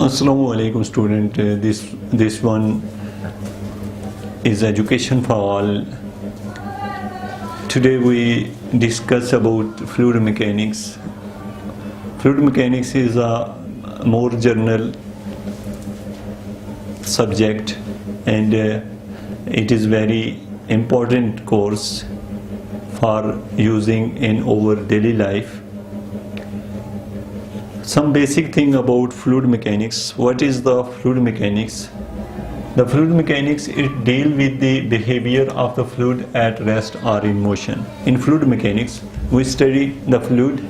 Assalamu alaikum student. This one is education for all. Today we discuss about fluid mechanics. Fluid mechanics is a more general subject and it is very important course for using in our daily life. Some basic thing about fluid mechanics. What is the fluid mechanics? The fluid mechanics, it deal with the behavior of the fluid at rest or in motion. In fluid mechanics, we study the fluid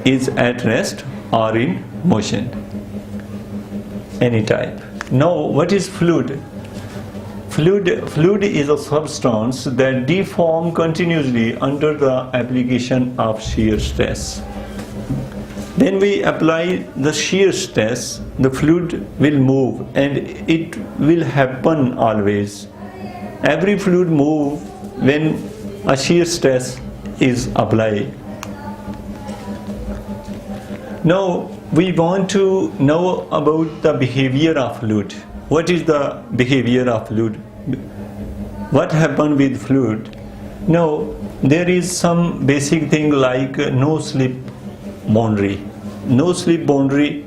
is at rest or in motion, any type. Now, what is fluid? Fluid is a substance that deforms continuously under the application of shear stress. Then we apply the shear stress, the fluid will move, and it will happen always. Every fluid moves when a shear stress is applied. Now we want to know about the behavior of fluid. What is the behavior of fluid? What happens with fluid? Now there is some basic thing like no slip boundary. No slip boundary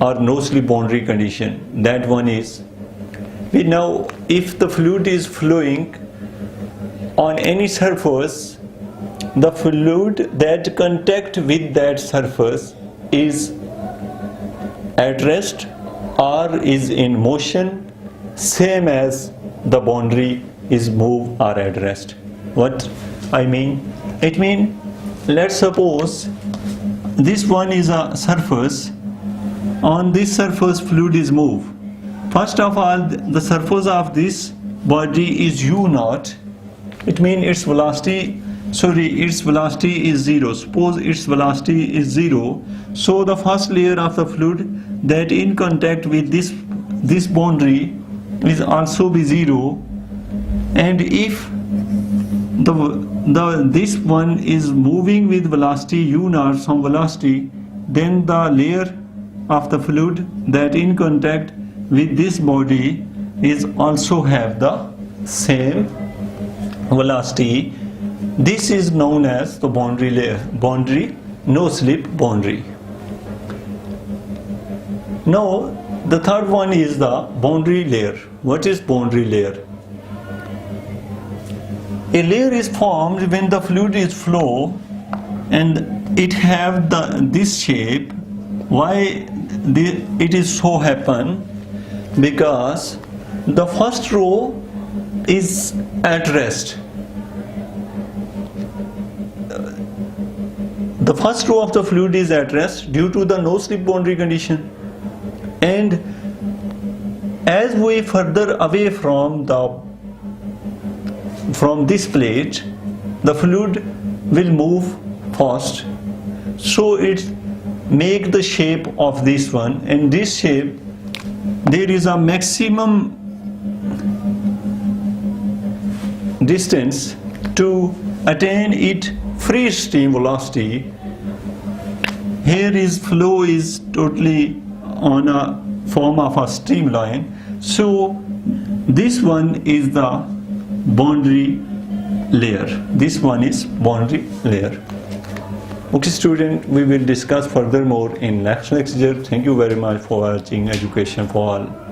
or no slip boundary condition. That one is, we know if the fluid is flowing on any surface, the fluid that contact with that surface is at rest or is in motion, same as the boundary is move or at rest. What I mean? It means, let's suppose this one is a surface. On this surface fluid is move. First of all, the surface of this body is u naught. It means its velocity is 0. Suppose its velocity is 0. So the first layer of the fluid that in contact with this boundary is also be 0. And if this one is moving with velocity u naught, some velocity, then the layer of the fluid that in contact with this body is also have the same velocity. This is known as the boundary layer, boundary, no slip boundary. Now the third one is the boundary layer. What is boundary layer? A layer is formed when the fluid is flow and it have this shape. Why it is so happen? Because the first row is at rest. The first row of the fluid is at rest due to the no slip boundary condition, and as we further away from this plate, the fluid will move fast, so it make the shape of this one, and this shape there is a maximum distance to attain its free stream velocity. Here is flow is totally on a form of a streamline, so this one is the boundary layer. This one is boundary layer. Okay student, we will discuss furthermore in next lecture. Thank you very much for watching Education for All.